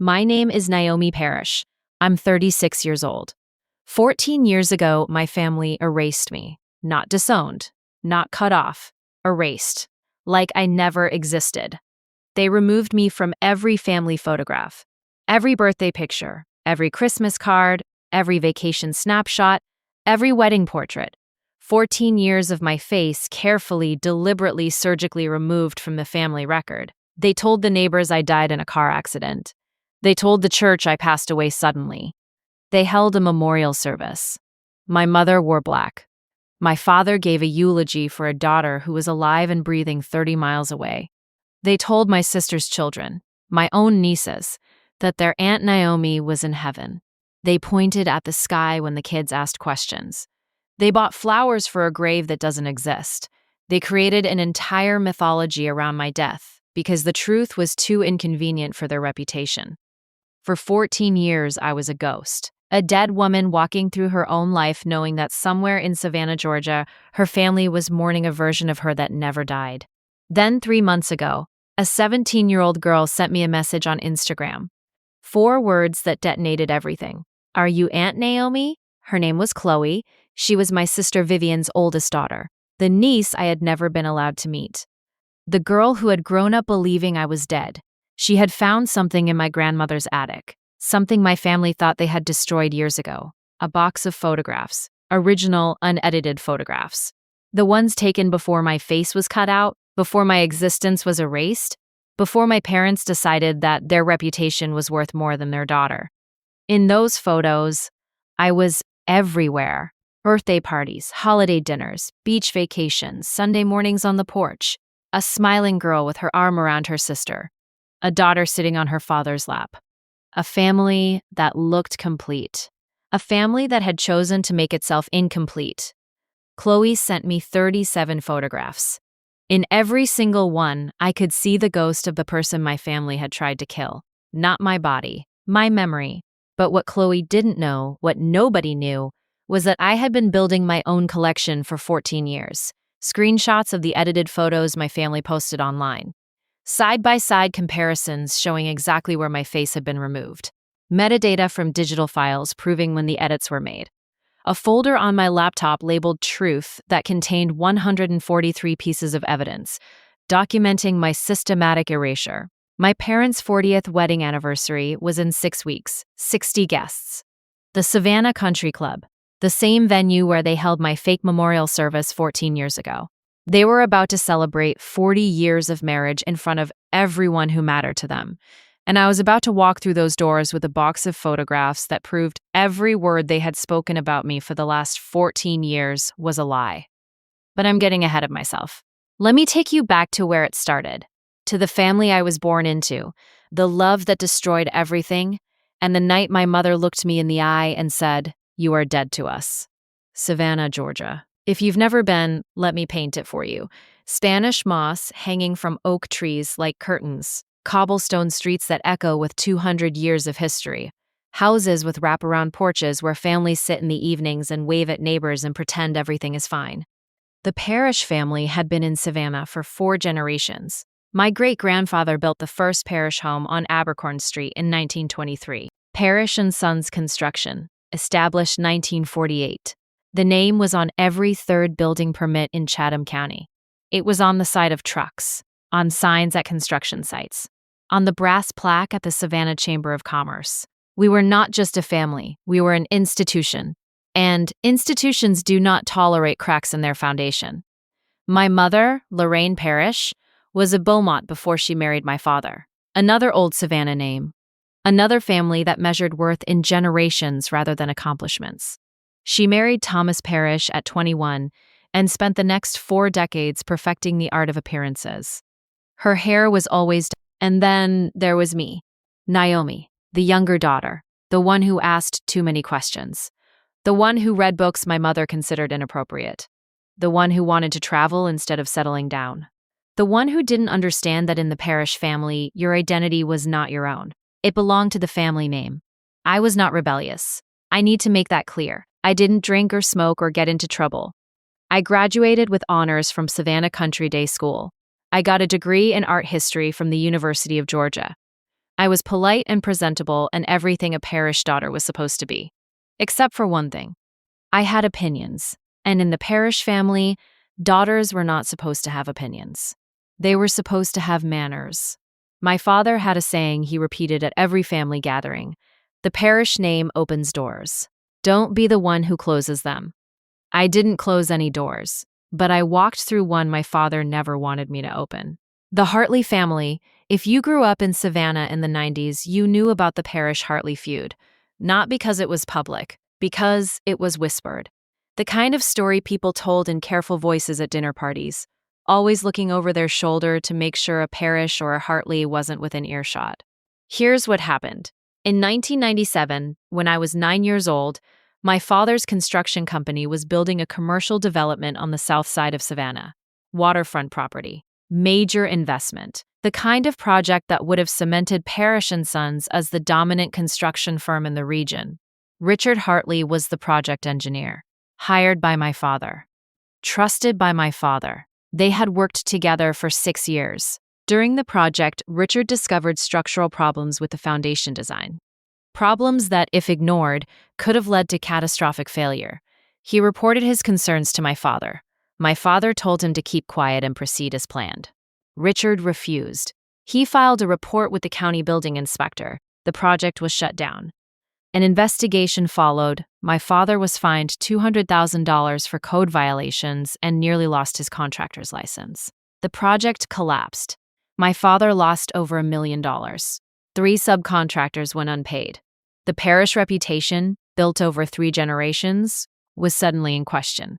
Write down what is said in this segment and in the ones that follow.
My name is Naomi Parrish. I'm 36 years old. 14 years ago, my family erased me. Not disowned, not cut off, erased. Like I never existed. They removed me from every family photograph, every birthday picture, every Christmas card, every vacation snapshot, every wedding portrait. 14 years of my face carefully, deliberately, surgically removed from the family record. They told the neighbors I died in a car accident. They told the church I passed away suddenly. They held a memorial service. My mother wore black. My father gave a eulogy for a daughter who was alive and breathing 30 miles away. They told my sister's children, my own nieces, that their Aunt Naomi was in heaven. They pointed at the sky when the kids asked questions. They bought flowers for a grave that doesn't exist. They created an entire mythology around my death because the truth was too inconvenient for their reputation. For 14 years, I was a ghost, a dead woman walking through her own life knowing that somewhere in Savannah, Georgia, her family was mourning a version of her that never died. Then 3 months ago, a 17-year-old girl sent me a message on Instagram. 4 words that detonated everything. Are you Aunt Naomi? Her name was Chloe. She was my sister Vivian's oldest daughter, the niece I had never been allowed to meet. The girl who had grown up believing I was dead. She had found something in my grandmother's attic, something my family thought they had destroyed years ago. A box of photographs, original, unedited photographs. The ones taken before my face was cut out, before my existence was erased, before my parents decided that their reputation was worth more than their daughter. In those photos, I was everywhere. Birthday parties, holiday dinners, beach vacations, Sunday mornings on the porch. A smiling girl with her arm around her sister. A daughter sitting on her father's lap. A family that looked complete. A family that had chosen to make itself incomplete. Chloe sent me 37 photographs. In every single one, I could see the ghost of the person my family had tried to kill. Not my body, my memory. But what Chloe didn't know, what nobody knew, was that I had been building my own collection for 14 years. Screenshots of the edited photos my family posted online. Side-by-side comparisons showing exactly where my face had been removed. Metadata from digital files proving when the edits were made. A folder on my laptop labeled Truth that contained 143 pieces of evidence, documenting my systematic erasure. My parents' 40th wedding anniversary was in 6 weeks, 60 guests. The Savannah Country Club, the same venue where they held my fake memorial service 14 years ago. They were about to celebrate 40 years of marriage in front of everyone who mattered to them. And I was about to walk through those doors with a box of photographs that proved every word they had spoken about me for the last 14 years was a lie. But I'm getting ahead of myself. Let me take you back to where it started, to the family I was born into, the love that destroyed everything, and the night my mother looked me in the eye and said, "You are dead to us." Savannah, Georgia. If you've never been, let me paint it for you. Spanish moss hanging from oak trees like curtains. Cobblestone streets that echo with 200 years of history. Houses with wraparound porches where families sit in the evenings and wave at neighbors and pretend everything is fine. The Parrish family had been in Savannah for 4 generations. My great-grandfather built the first Parrish home on Abercorn Street in 1923. Parrish and Sons Construction, established 1948. The name was on every 3rd building permit in Chatham County. It was on the side of trucks, on signs at construction sites, on the brass plaque at the Savannah Chamber of Commerce. We were not just a family, we were an institution. And institutions do not tolerate cracks in their foundation. My mother, Lorraine Parrish, was a Beaumont before she married my father. Another old Savannah name. Another family that measured worth in generations rather than accomplishments. She married Thomas Parrish at 21 and spent the next 4 decades perfecting the art of appearances. Her hair was always and then there was me, Naomi, the younger daughter, the one who asked too many questions, the one who read books my mother considered inappropriate, the one who wanted to travel instead of settling down, the one who didn't understand that in the Parrish family, your identity was not your own. It belonged to the family name. I was not rebellious. I need to make that clear. I didn't drink or smoke or get into trouble. I graduated with honors from Savannah Country Day School. I got a degree in art history from the University of Georgia. I was polite and presentable and everything a parish daughter was supposed to be. Except for one thing. I had opinions. And in the parish family, daughters were not supposed to have opinions. They were supposed to have manners. My father had a saying he repeated at every family gathering: "The parish name opens doors. Don't be the one who closes them." I didn't close any doors, but I walked through one my father never wanted me to open. The Hartley family. If you grew up in Savannah in the 90s, you knew about the Parrish-Hartley feud. Not because it was public, because it was whispered. The kind of story people told in careful voices at dinner parties, always looking over their shoulder to make sure a Parrish or a Hartley wasn't within earshot. Here's what happened. In 1997, when I was 9 years old, my father's construction company was building a commercial development on the south side of Savannah. Waterfront property. Major investment. The kind of project that would have cemented Parrish & Sons as the dominant construction firm in the region. Richard Hartley was the project engineer. Hired by my father. Trusted by my father. They had worked together for 6 years. During the project, Richard discovered structural problems with the foundation design. Problems that, if ignored, could have led to catastrophic failure. He reported his concerns to my father. My father told him to keep quiet and proceed as planned. Richard refused. He filed a report with the county building inspector. The project was shut down. An investigation followed. My father was fined $200,000 for code violations and nearly lost his contractor's license. The project collapsed. My father lost over $1 million. 3 subcontractors went unpaid. The parish reputation, built over 3 generations, was suddenly in question.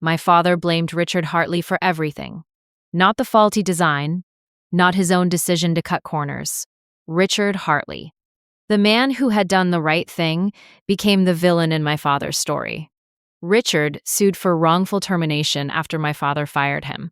My father blamed Richard Hartley for everything. Not the faulty design, not his own decision to cut corners. Richard Hartley. The man who had done the right thing became the villain in my father's story. Richard sued for wrongful termination after my father fired him.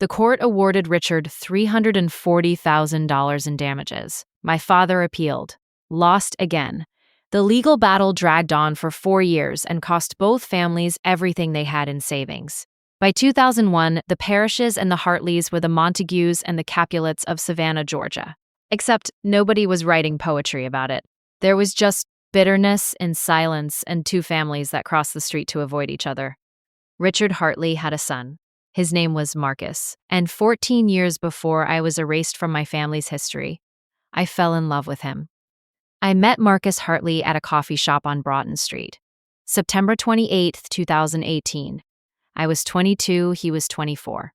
The court awarded Richard $340,000 in damages. My father appealed. Lost again. The legal battle dragged on for 4 years and cost both families everything they had in savings. By 2001, the Parishes and the Hartleys were the Montagues and the Capulets of Savannah, Georgia. Except nobody was writing poetry about it. There was just bitterness and silence and 2 families that crossed the street to avoid each other. Richard Hartley had a son. His name was Marcus, and 14 years before I was erased from my family's history, I fell in love with him. I met Marcus Hartley at a coffee shop on Broughton Street. September 28, 2018. I was 22, he was 24.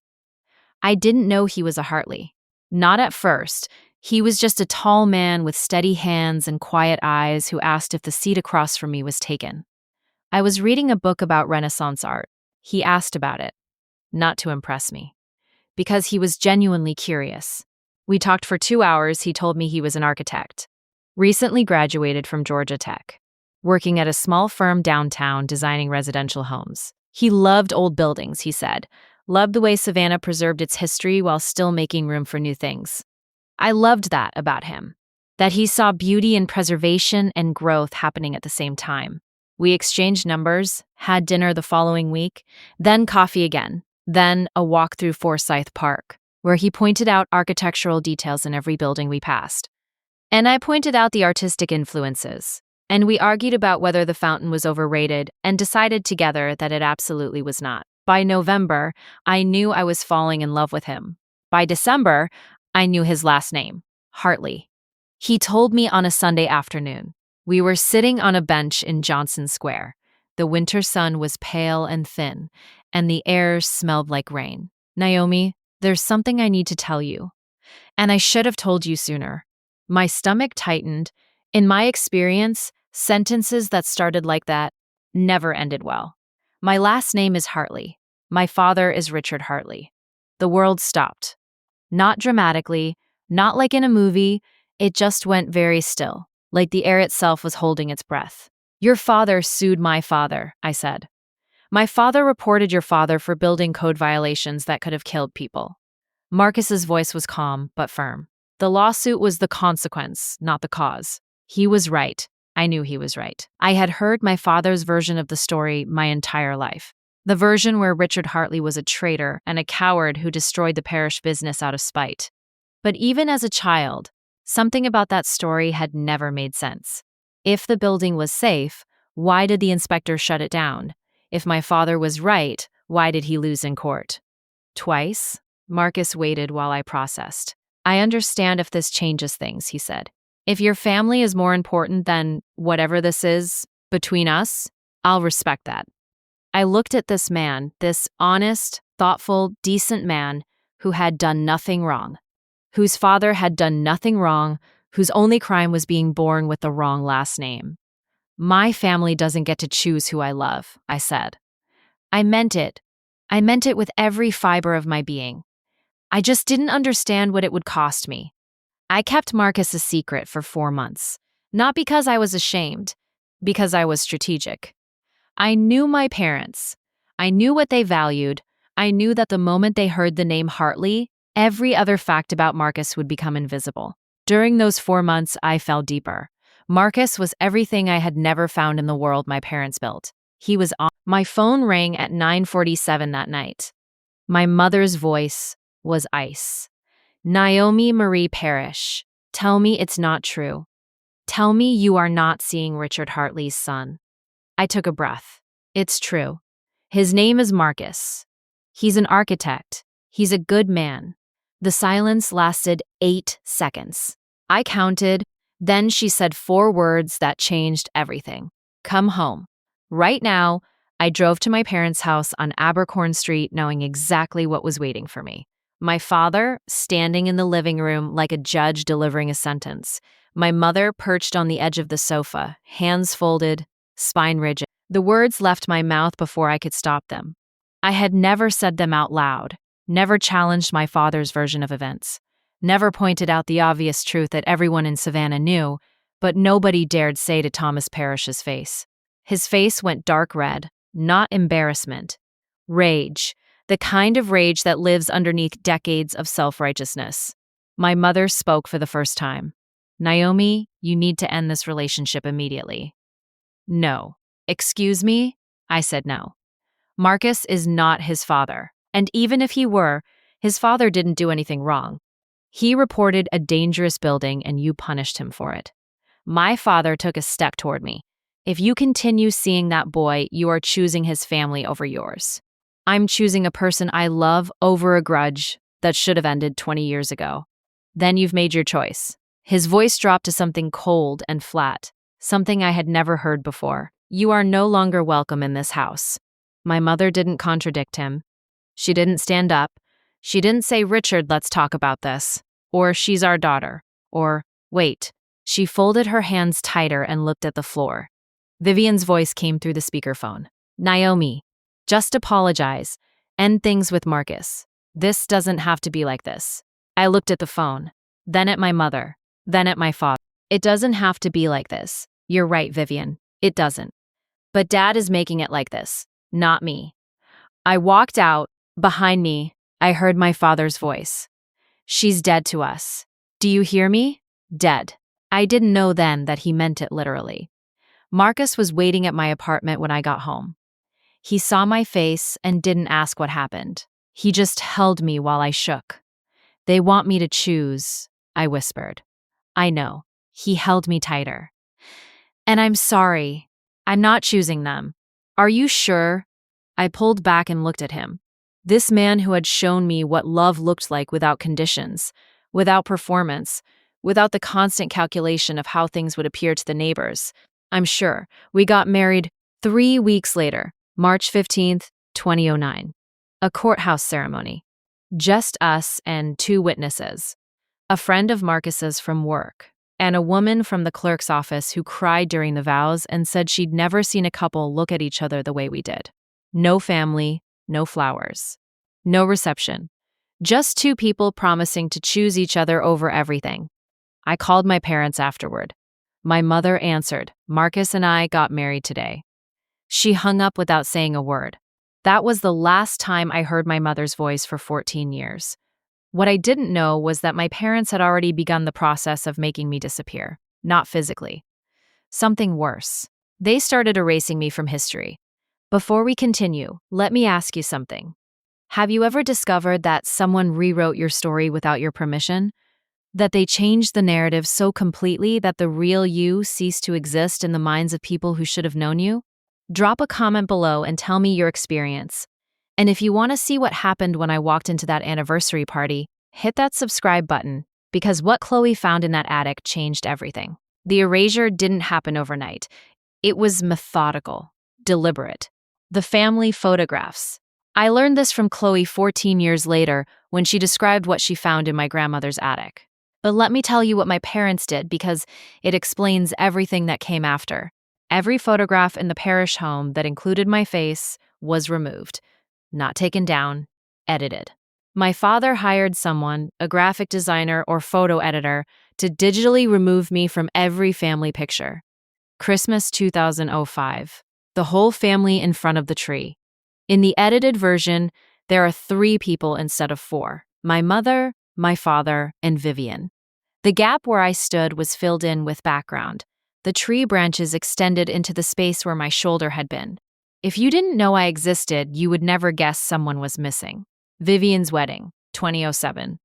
I didn't know he was a Hartley. Not at first. He was just a tall man with steady hands and quiet eyes who asked if the seat across from me was taken. I was reading a book about Renaissance art. He asked about it. Not to impress me. Because he was genuinely curious. We talked for 2 hours. He told me he was an architect. Recently graduated from Georgia Tech. Working at a small firm downtown designing residential homes. He loved old buildings, he said. Loved the way Savannah preserved its history while still making room for new things. I loved that about him. That he saw beauty and preservation and growth happening at the same time. We exchanged numbers, had dinner the following week, then coffee again, then a walk through Forsyth Park, where he pointed out architectural details in every building we passed. And I pointed out the artistic influences. And we argued about whether the fountain was overrated and decided together that it absolutely was not. By November, I knew I was falling in love with him. By December, I knew his last name, Hartley. He told me on a Sunday afternoon. We were sitting on a bench in Johnson Square. The winter sun was pale and thin, and the air smelled like rain. "Naomi, there's something I need to tell you. And I should have told you sooner." My stomach tightened. In my experience, sentences that started like that never ended well. My last name is Hartley. My father is Richard Hartley. The world stopped. Not dramatically, not like in a movie, it just went very still, like the air itself was holding its breath. "Your father sued my father," I said. "My father reported your father for building code violations that could have killed people." Marcus's voice was calm but firm. "The lawsuit was the consequence, not the cause." He was right. I knew he was right. I had heard my father's version of the story my entire life. The version where Richard Hartley was a traitor and a coward who destroyed the parish business out of spite. But even as a child, Something about that story had never made sense. If the building was safe, why did the inspector shut it down? If my father was right, why did he lose in court? Twice? Marcus waited while I processed. I understand if this changes things, he said. If your family is more important than whatever this is between us, I'll respect that. I looked at this man, this honest, thoughtful, decent man who had done nothing wrong, whose father had done nothing wrong, whose only crime was being born with the wrong last name. My family doesn't get to choose who I love, I said. I meant it. I meant it with every fiber of my being. I just didn't understand what it would cost me. I kept Marcus a secret for 4 months, not because I was ashamed, because I was strategic. I knew my parents. I knew what they valued. I knew that the moment they heard the name Hartley, every other fact about Marcus would become invisible. During those 4 months, I fell deeper. Marcus was everything I had never found in the world my parents built. He was on. My phone rang at 9:47 that night. My mother's voice was ice. Naomi Marie Parrish, tell me it's not true. Tell me you are not seeing Richard Hartley's son. I took a breath. It's true. His name is Marcus. He's an architect. He's a good man. The silence lasted 8 seconds. I counted, then she said 4 words that changed everything. Come home. Right now. I drove to my parents' house on Abercorn Street knowing exactly what was waiting for me. My father, standing in the living room like a judge delivering a sentence. My mother perched on the edge of the sofa, hands folded, spine rigid. The words left my mouth before I could stop them. I had never said them out loud, never challenged my father's version of events, never pointed out the obvious truth that everyone in Savannah knew, but nobody dared say to Thomas Parrish's face. His face went dark red. Not embarrassment. Rage. The kind of rage that lives underneath decades of self-righteousness. My mother spoke for the first time. Naomi, you need to end this relationship immediately. No. Excuse me? I said no. Marcus is not his father. And even if he were, his father didn't do anything wrong. He reported a dangerous building and you punished him for it. My father took a step toward me. If you continue seeing that boy, you are choosing his family over yours. I'm choosing a person I love over a grudge that should have ended 20 years ago. Then you've made your choice. His voice dropped to something cold and flat, something I had never heard before. You are no longer welcome in this house. My mother didn't contradict him. She didn't stand up. She didn't say, Richard, let's talk about this. Or she's our daughter. Or, wait. She folded her hands tighter and looked at the floor. Vivian's voice came through the speakerphone. Naomi, just apologize. End things with Marcus. This doesn't have to be like this. I looked at the phone, then at my mother, then at my father. It doesn't have to be like this. You're right, Vivian. It doesn't. But Dad is making it like this, not me. I walked out. Behind me, I heard my father's voice. She's dead to us. Do you hear me? Dead. I didn't know then that he meant it literally. Marcus was waiting at my apartment when I got home. He saw my face and didn't ask what happened. He just held me while I shook. They want me to choose, I whispered. I know. He held me tighter. And I'm sorry. I'm not choosing them. Are you sure? I pulled back and looked at him. This man who had shown me what love looked like without conditions, without performance, without the constant calculation of how things would appear to the neighbors. I'm sure. We got married 3 weeks later, March 15th, 2009. A courthouse ceremony. Just us and 2 witnesses. A friend of Marcus's from work, and a woman from the clerk's office who cried during the vows and said she'd never seen a couple look at each other the way we did. No family, no flowers. No reception. Just 2 people promising to choose each other over everything. I called my parents afterward. My mother answered, Marcus and I got married today. She hung up without saying a word. That was the last time I heard my mother's voice for 14 years. What I didn't know was that my parents had already begun the process of making me disappear, not physically. Something worse. They started erasing me from history. Before we continue, let me ask you something. Have you ever discovered that someone rewrote your story without your permission? That they changed the narrative so completely that the real you ceased to exist in the minds of people who should have known you? Drop a comment below and tell me your experience. And if you want to see what happened when I walked into that anniversary party, hit that subscribe button, because what Chloe found in that attic changed everything. The erasure didn't happen overnight. It was methodical, deliberate. The family photographs. I learned this from Chloe 14 years later when she described what she found in my grandmother's attic. But let me tell you what my parents did, because it explains everything that came after. Every photograph in the parish home that included my face was removed, not taken down, edited. My father hired someone, a graphic designer or photo editor, to digitally remove me from every family picture. Christmas 2005. The whole family in front of the tree. In the edited version, there are 3 people instead of 4. My mother, my father, and Vivian. The gap where I stood was filled in with background. The tree branches extended into the space where my shoulder had been. If you didn't know I existed, you would never guess someone was missing. Vivian's wedding, 2007.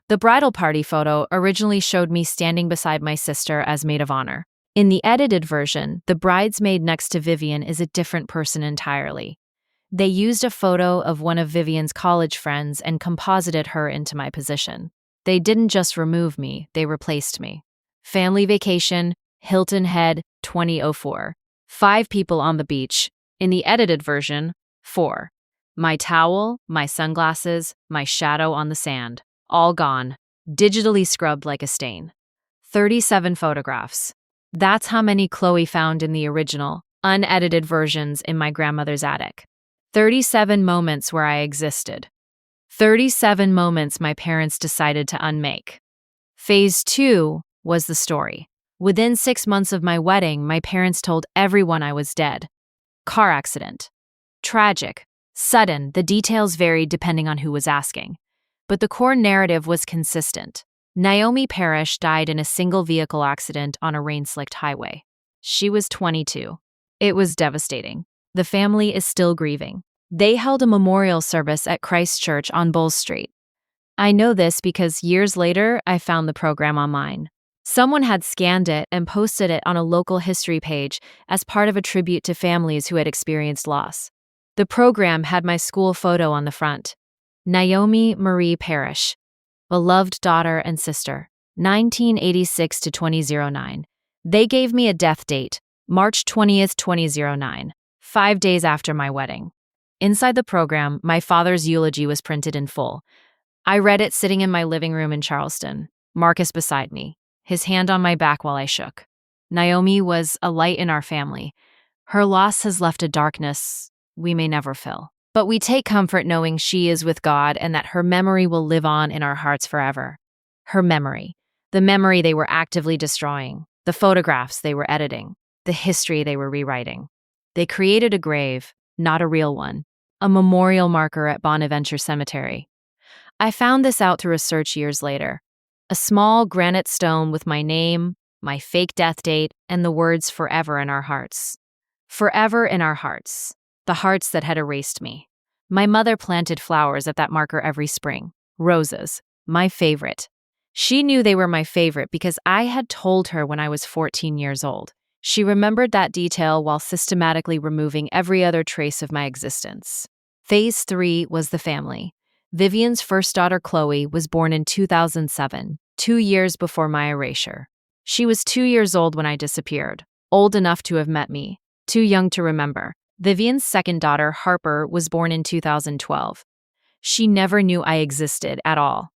The bridal party photo originally showed me standing beside my sister as maid of honor. In the edited version, the bridesmaid next to Vivian is a different person entirely. They used a photo of one of Vivian's college friends and composited her into my position. They didn't just remove me, they replaced me. Family vacation, Hilton Head, 2004. 5 people on the beach. In the edited version, 4. My towel, my sunglasses, my shadow on the sand. All gone. Digitally scrubbed like a stain. 37 photographs. That's how many Chloe found in the original, unedited versions in my grandmother's attic. 37 moments where I existed. 37 moments my parents decided to unmake. Phase 2 was the story. Within 6 months of my wedding, my parents told everyone I was dead. Car accident. Tragic. Sudden, the details varied depending on who was asking. But the core narrative was consistent. Naomi Parrish died in a single-vehicle accident on a rain-slicked highway. She was 22. It was devastating. The family is still grieving. They held a memorial service at Christ Church on Bull Street. I know this because years later, I found the program online. Someone had scanned it and posted it on a local history page as part of a tribute to families who had experienced loss. The program had my school photo on the front. Naomi Marie Parrish, beloved daughter and sister, 1986 to 2009. They gave me a death date, March 20th, 2009, 5 days after my wedding. Inside the program, my father's eulogy was printed in full. I read it sitting in my living room in Charleston, Marcus beside me, his hand on my back while I shook. Naomi was a light in our family. Her loss has left a darkness we may never fill. But we take comfort knowing she is with God and that her memory will live on in our hearts forever. Her memory. The memory they were actively destroying. The photographs they were editing. The history they were rewriting. They created a grave, not a real one. A memorial marker at Bonaventure Cemetery. I found this out through a search years later. A small granite stone with my name, my fake death date, and the words "forever" in our hearts. Forever in our hearts. The hearts that had erased me. My mother planted flowers at that marker every spring. Roses. My favorite. She knew they were my favorite because I had told her when I was 14 years old. She remembered that detail while systematically removing every other trace of my existence. Phase 3 was the family. Vivian's first daughter, Chloe, was born in 2007, 2 years before my erasure. She was 2 years old when I disappeared, old enough to have met me, too young to remember. Vivian's second daughter, Harper, was born in 2012. She never knew I existed at all.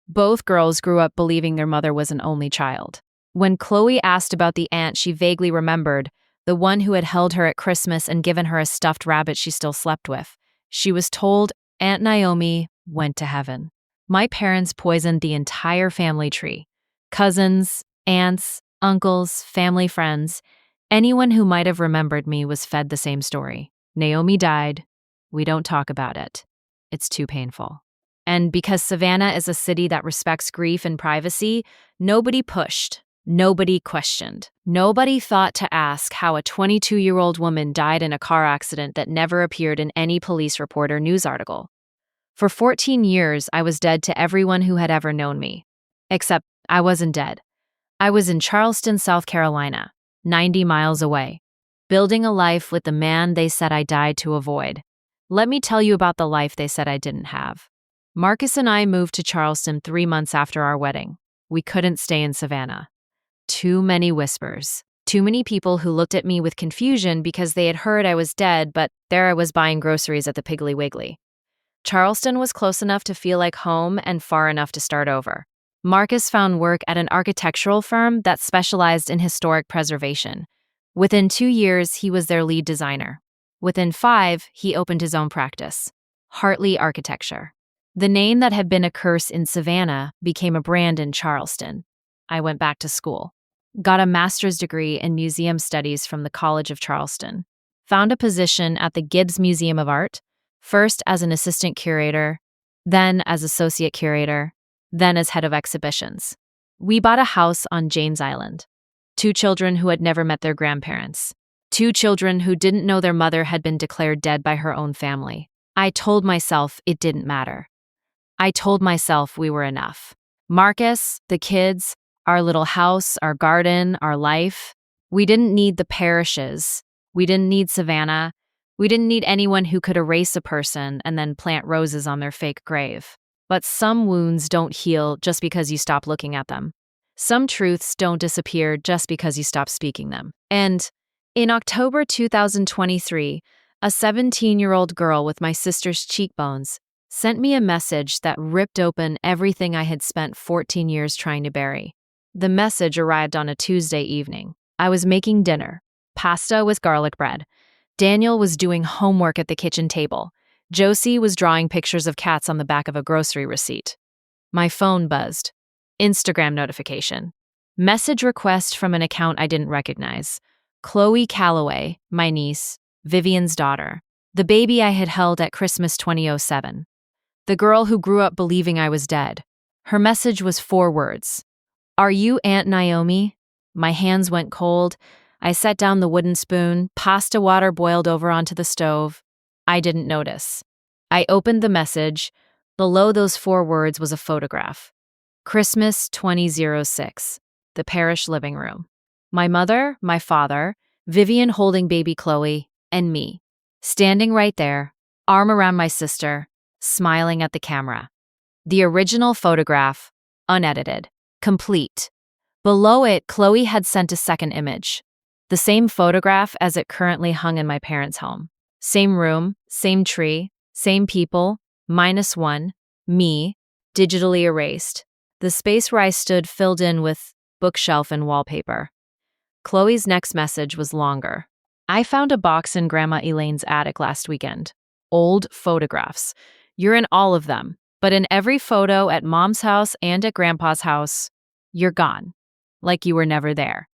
Both girls grew up believing their mother was an only child. When Chloe asked about the aunt she vaguely remembered, the one who had held her at Christmas and given her a stuffed rabbit she still slept with, she was told Aunt Naomi went to heaven. My parents poisoned the entire family tree. Cousins, aunts, uncles, family friends. Anyone who might have remembered me was fed the same story. Naomi died. We don't talk about it. It's too painful. And because Savannah is a city that respects grief and privacy, nobody pushed. Nobody questioned. Nobody thought to ask how a 22-year-old woman died in a car accident that never appeared in any police report or news article. For 14 years, I was dead to everyone who had ever known me. Except I wasn't dead. I was in Charleston, South Carolina, 90 miles away, building a life with the man they said I died to avoid. Let me tell you about the life they said I didn't have. Marcus and I moved to Charleston 3 months after our wedding. We couldn't stay in Savannah. Too many whispers. Too many people who looked at me with confusion because they had heard I was dead, but there I was buying groceries at the Piggly Wiggly. Charleston was close enough to feel like home and far enough to start over. Marcus found work at an architectural firm that specialized in historic preservation. Within 2 years, he was their lead designer. Within 5, he opened his own practice, Hartley Architecture. The name that had been a curse in Savannah became a brand in Charleston. I went back to school, got a master's degree in museum studies from the College of Charleston, found a position at the Gibbs Museum of Art, first as an assistant curator, then as associate curator, then as head of exhibitions. We bought a house on James Island. 2 children who had never met their grandparents. 2 children who didn't know their mother had been declared dead by her own family. I told myself it didn't matter. I told myself we were enough. Marcus, the kids, our little house, our garden, our life. We didn't need the parishes. We didn't need Savannah. We didn't need anyone who could erase a person and then plant roses on their fake grave. But some wounds don't heal just because you stop looking at them. Some truths don't disappear just because you stop speaking them. And in October 2023, a 17-year-old girl with my sister's cheekbones sent me a message that ripped open everything I had spent 14 years trying to bury. The message arrived on a Tuesday evening. I was making dinner, pasta with garlic bread. Daniel was doing homework at the kitchen table. Josie was drawing pictures of cats on the back of a grocery receipt. My phone buzzed. Instagram notification. Message request from an account I didn't recognize. Chloe Calloway, my niece, Vivian's daughter, the baby I had held at Christmas 2007. The girl who grew up believing I was dead. Her message was 4 words. Are you Aunt Naomi? My hands went cold. I set down the wooden spoon. Pasta water boiled over onto the stove. I didn't notice. I opened the message. Below those 4 words was a photograph. Christmas 2006, the parish living room. My mother, my father, Vivian holding baby Chloe, and me, standing right there, arm around my sister, smiling at the camera. The original photograph, unedited, complete. Below it, Chloe had sent a second image. The same photograph as it currently hung in my parents' home. Same room, same tree, same people, -1, me, digitally erased. The space where I stood filled in with bookshelf and wallpaper. Chloe's next message was longer. I found a box in Grandma Elaine's attic last weekend. Old photographs. You're in all of them, but in every photo at Mom's house and at Grandpa's house, you're gone. Like you were never there.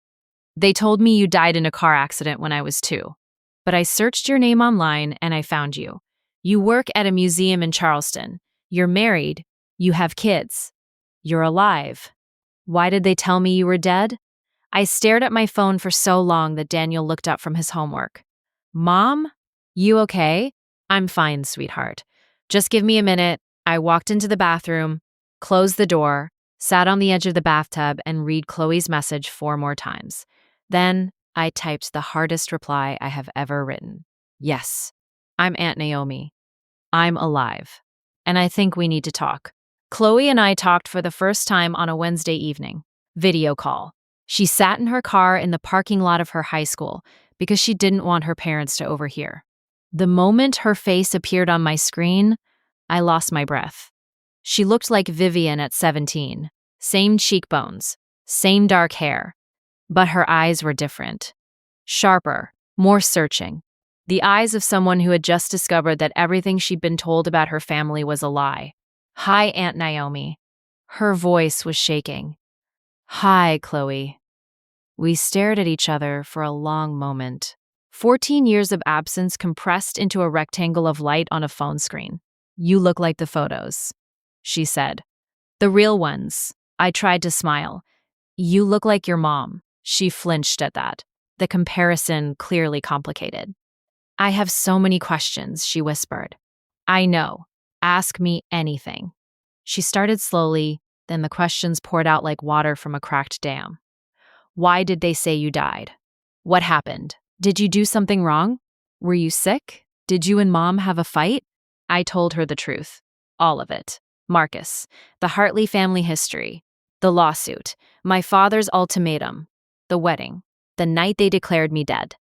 They told me you died in a car accident when I was 2. But I searched your name online and I found you. You work at a museum in Charleston. You're married. You have kids. You're alive. Why did they tell me you were dead? I stared at my phone for so long that Daniel looked up from his homework. Mom? You okay? I'm fine, sweetheart. Just give me a minute. I walked into the bathroom, closed the door, sat on the edge of the bathtub, and read Chloe's message 4 more times. Then I typed the hardest reply I have ever written. Yes, I'm Aunt Naomi. I'm alive. And I think we need to talk. Chloe and I talked for the first time on a Wednesday evening. Video call. She sat in her car in the parking lot of her high school because she didn't want her parents to overhear. The moment her face appeared on my screen, I lost my breath. She looked like Vivian at 17. Same cheekbones, same dark hair. But her eyes were different. Sharper, more searching. The eyes of someone who had just discovered that everything she'd been told about her family was a lie. Hi, Aunt Naomi. Her voice was shaking. Hi, Chloe. We stared at each other for a long moment. 14 years of absence compressed into a rectangle of light on a phone screen. You look like the photos, she said. The real ones. I tried to smile. You look like your mom. She flinched at that. The comparison clearly complicated. I have so many questions, she whispered. I know. Ask me anything. She started slowly, and the questions poured out like water from a cracked dam. Why did they say you died? What happened? Did you do something wrong? Were you sick? Did you and Mom have a fight? I told her the truth. All of it. Marcus, the Hartley family history, the lawsuit, my father's ultimatum, the wedding, the night they declared me dead.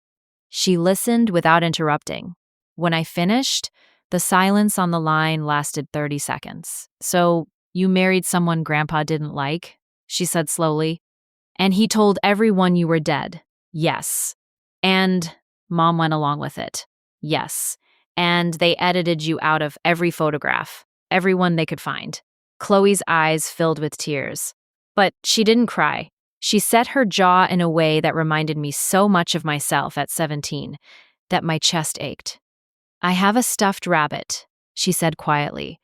She listened without interrupting. When I finished, the silence on the line lasted 30 seconds. So, you married someone Grandpa didn't like? She said slowly. And he told everyone you were dead. Yes. And Mom went along with it. Yes. And they edited you out of every photograph, everyone they could find. Chloe's eyes filled with tears. But she didn't cry. She set her jaw in a way that reminded me so much of myself at 17 that my chest ached. I have a stuffed rabbit, she said quietly.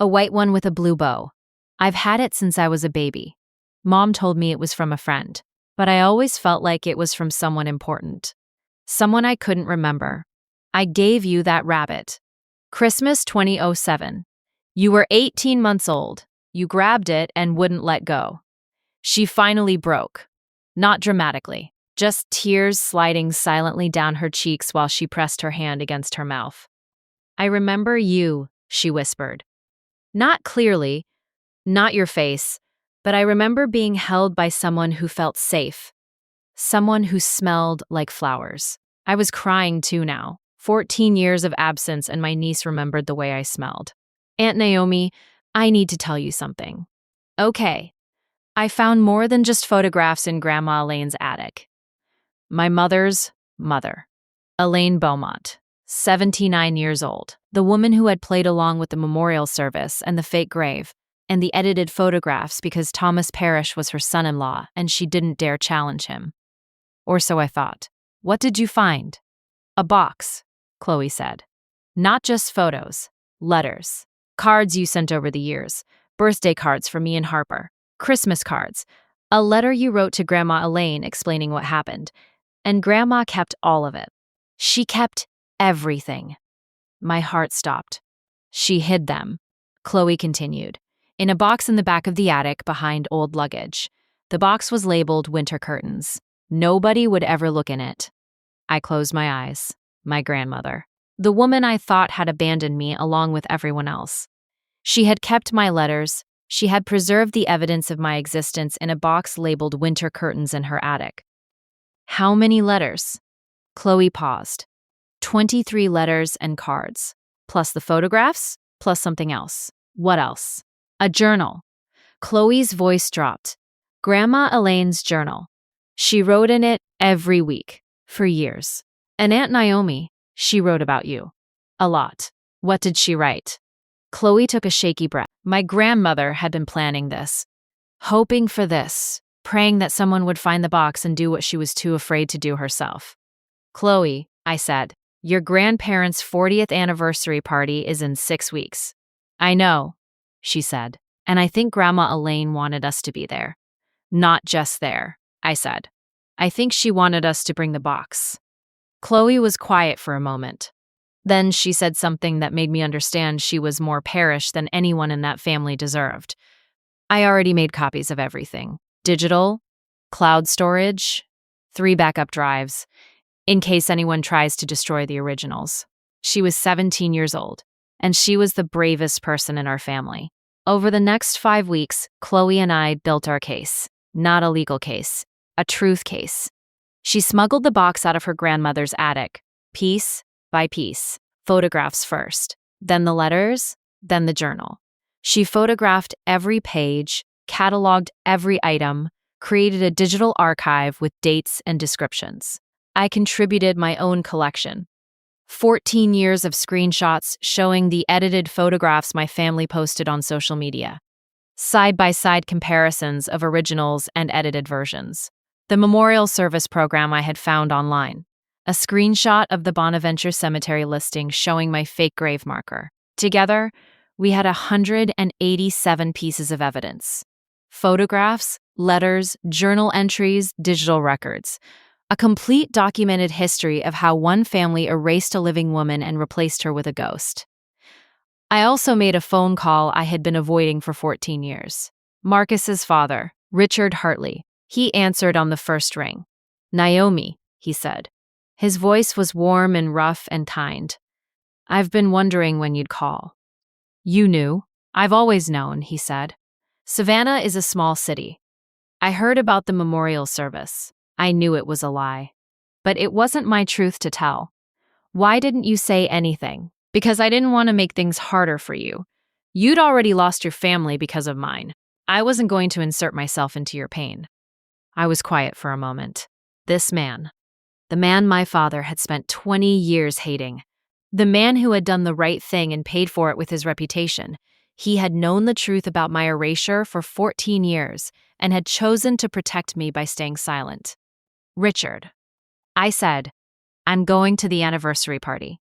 A white one with a blue bow. I've had it since I was a baby. Mom told me it was from a friend, but I always felt like it was from someone important. Someone I couldn't remember. I gave you that rabbit. Christmas 2007. You were 18 months old. You grabbed it and wouldn't let go. She finally broke. Not dramatically, just tears sliding silently down her cheeks while she pressed her hand against her mouth. I remember you, she whispered. Not clearly, not your face, but I remember being held by someone who felt safe. Someone who smelled like flowers. I was crying too now. 14 years of absence and my niece remembered the way I smelled. Aunt Naomi, I need to tell you something. Okay. I found more than just photographs in Grandma Elaine's attic. My mother's mother, Elaine Beaumont, 79 years old, the woman who had played along with the memorial service and the fake grave, and the edited photographs because Thomas Parrish was her son-in-law and she didn't dare challenge him. Or so I thought. What did you find? A box, Chloe said. Not just photos, letters, cards you sent over the years, birthday cards for me and Harper, Christmas cards, a letter you wrote to Grandma Elaine explaining what happened, and Grandma kept all of it. She kept everything. My heart stopped. She hid them, Chloe continued, in a box in the back of the attic behind old luggage. The box was labeled winter curtains. Nobody would ever look in it. I closed my eyes. My grandmother. The woman I thought had abandoned me along with everyone else. She had kept my letters. She had preserved the evidence of my existence in a box labeled winter curtains in her attic. How many letters? Chloe paused. 23 letters and cards. Plus the photographs, plus something else. What else? A journal. Chloe's voice dropped. Grandma Elaine's journal. She wrote in it every week, for years. And Aunt Naomi, she wrote about you. A lot. What did she write? Chloe took a shaky breath. My grandmother had been planning this, hoping for this, praying that someone would find the box and do what she was too afraid to do herself. Chloe, I said, your grandparents' 40th anniversary party is in 6 weeks. I know, she said, and I think Grandma Elaine wanted us to be there. Not just there, I said. I think she wanted us to bring the box. Chloe was quiet for a moment. Then she said something that made me understand she was more Parrish than anyone in that family deserved. I already made copies of everything. Digital, cloud storage, 3 backup drives, in case anyone tries to destroy the originals. She was 17 years old, and she was the bravest person in our family. Over the next 5 weeks, Chloe and I built our case. Not a legal case, a truth case. She smuggled the box out of her grandmother's attic, piece by piece, photographs first, then the letters, then the journal. She photographed every page, cataloged every item, created a digital archive with dates and descriptions. I contributed my own collection. 14 years of screenshots showing the edited photographs my family posted on social media. Side-by-side comparisons of originals and edited versions. The memorial service program I had found online. A screenshot of the Bonaventure Cemetery listing showing my fake grave marker. Together, we had 187 pieces of evidence. Photographs, letters, journal entries, digital records. A complete documented history of how one family erased a living woman and replaced her with a ghost. I also made a phone call I had been avoiding for 14 years. Marcus's father, Richard Hartley. He answered on the first ring. Naomi, he said. His voice was warm and rough and kind. I've been wondering when you'd call. You knew. I've always known, he said. Savannah is a small city. I heard about the memorial service. I knew it was a lie. But it wasn't my truth to tell. Why didn't you say anything? Because I didn't want to make things harder for you. You'd already lost your family because of mine. I wasn't going to insert myself into your pain. I was quiet for a moment. This man, the man my father had spent 20 years hating, the man who had done the right thing and paid for it with his reputation, he had known the truth about my erasure for 14 years and had chosen to protect me by staying silent. Richard, I said, I'm going to the anniversary party.